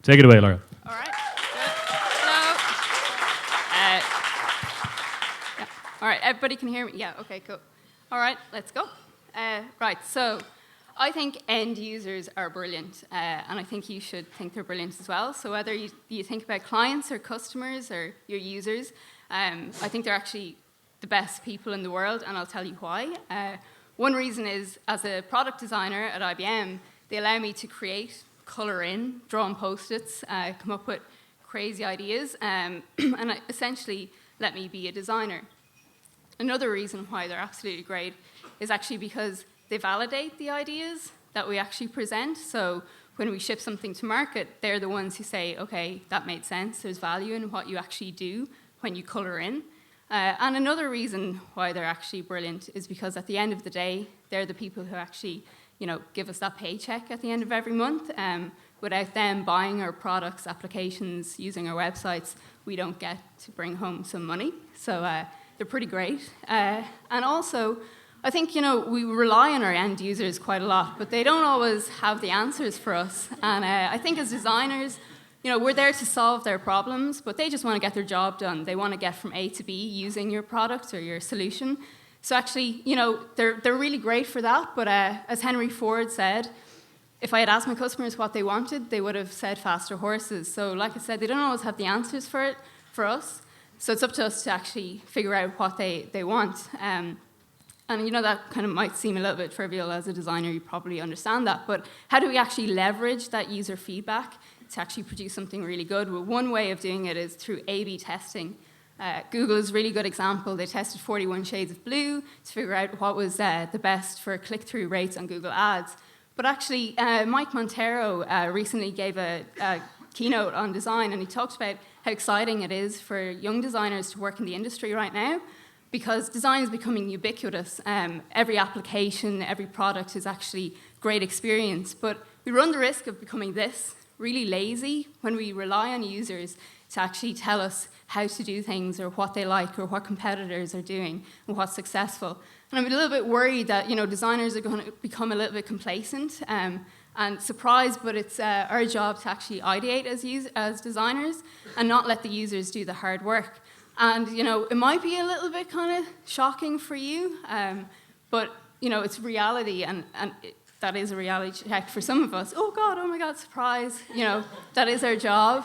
Take it away, Lara. All right. Good. Hello. Yeah. All right. Everybody can hear me? Yeah. Okay. Cool. All right. Let's go. Right. So, I think end users are brilliant, and I think you should think they're brilliant as well. So whether you think about clients or customers or your users, I think they're actually the best people in the world, and I'll tell you why. One reason is, as a product designer at IBM, they allow me to create, color in, draw on post-its, come up with crazy ideas, and essentially let me be a designer. Another reason why they're absolutely great is actually because they validate the ideas that we actually present. So when we ship something to market, they're the ones who say, okay, that made sense. There's value in what you actually do when you color in. And another reason why they're actually brilliant is because at the end of the day, they're the people who actually, give us that paycheck at the end of every month. Without them buying our products, applications, using our websites, we don't get to bring home some money. So they're pretty great. And also, I think, we rely on our end users quite a lot, but they don't always have the answers for us. And I think as designers, we're there to solve their problems, but they just want to get their job done. They want to get from A to B using your product or your solution. So actually, they're really great for that. But as Henry Ford said, if I had asked my customers what they wanted, they would have said faster horses. So like I said, they don't always have the answers for us. So it's up to us to actually figure out what they want. And that kind of might seem a little bit trivial as a designer, you probably understand that, but how do we actually leverage that user feedback to actually produce something really good? Well, one way of doing it is through A/B testing. Google is a really good example. They tested 41 shades of blue to figure out what was the best for click-through rates on Google Ads. But actually, Mike Montero recently gave a keynote on design, and he talked about how exciting it is for young designers to work in the industry right now, because design is becoming ubiquitous. Every application, every product is actually great experience, but we run the risk of becoming really lazy when we rely on users to actually tell us how to do things or what they like or what competitors are doing and what's successful. And I'm a little bit worried that designers are going to become a little bit complacent and surprised, but it's our job to actually ideate as designers and not let the users do the hard work. And, it might be a little bit kind of shocking for you, but, it's reality, and that is a reality check for some of us. Oh, my God, surprise. That is our job.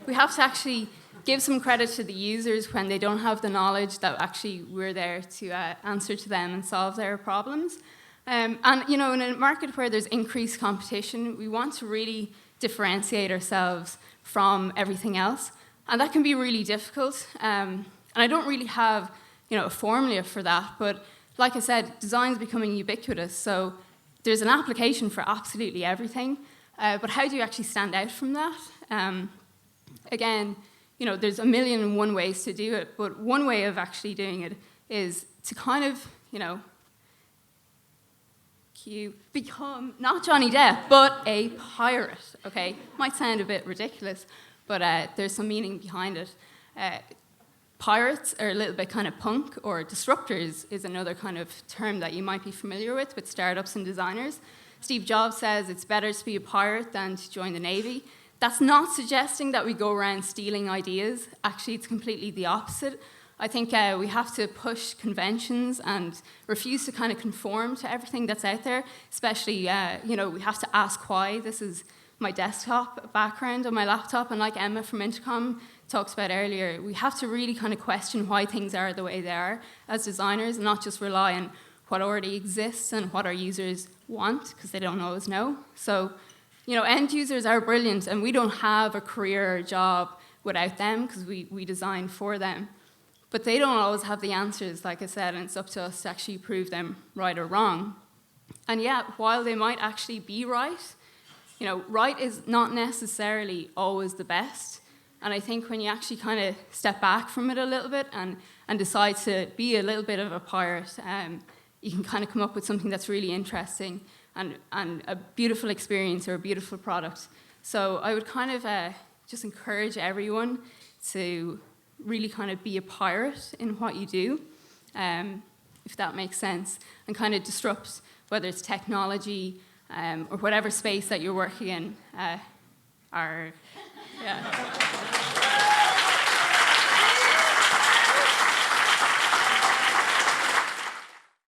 We have to actually give some credit to the users when they don't have the knowledge that actually we're there to answer to them and solve their problems. And, in a market where there's increased competition, we want to really differentiate ourselves from everything else. And that can be really difficult. And I don't really have, a formula for that. But like I said, design is becoming ubiquitous. So there's an application for absolutely everything. But how do you actually stand out from that? Again, there's 1,000,001 ways to do it. But one way of actually doing it is to kind of, become not Johnny Depp, but a pirate. Okay, might sound a bit ridiculous, but there's some meaning behind it. Pirates are a little bit kind of punk, or disruptors is another kind of term that you might be familiar with startups and designers. Steve Jobs says it's better to be a pirate than to join the Navy. That's not suggesting that we go around stealing ideas. Actually, it's completely the opposite. I think we have to push conventions and refuse to kind of conform to everything that's out there, especially, we have to ask why. This is my desktop background on my laptop, and like Emma from Intercom talked about earlier, we have to really kind of question why things are the way they are as designers, and not just rely on what already exists and what our users want, because they don't always know. So, end users are brilliant, and we don't have a career or job without them, because we design for them. But they don't always have the answers, like I said, and it's up to us to actually prove them right or wrong. And yeah, while they might actually be right, right is not necessarily always the best. And I think when you actually kind of step back from it a little bit and decide to be a little bit of a pirate, you can kind of come up with something that's really interesting and a beautiful experience or a beautiful product. So I would kind of just encourage everyone to really kind of be a pirate in what you do, if that makes sense, and kind of disrupt, whether it's technology or whatever space that you're working in. are, yeah.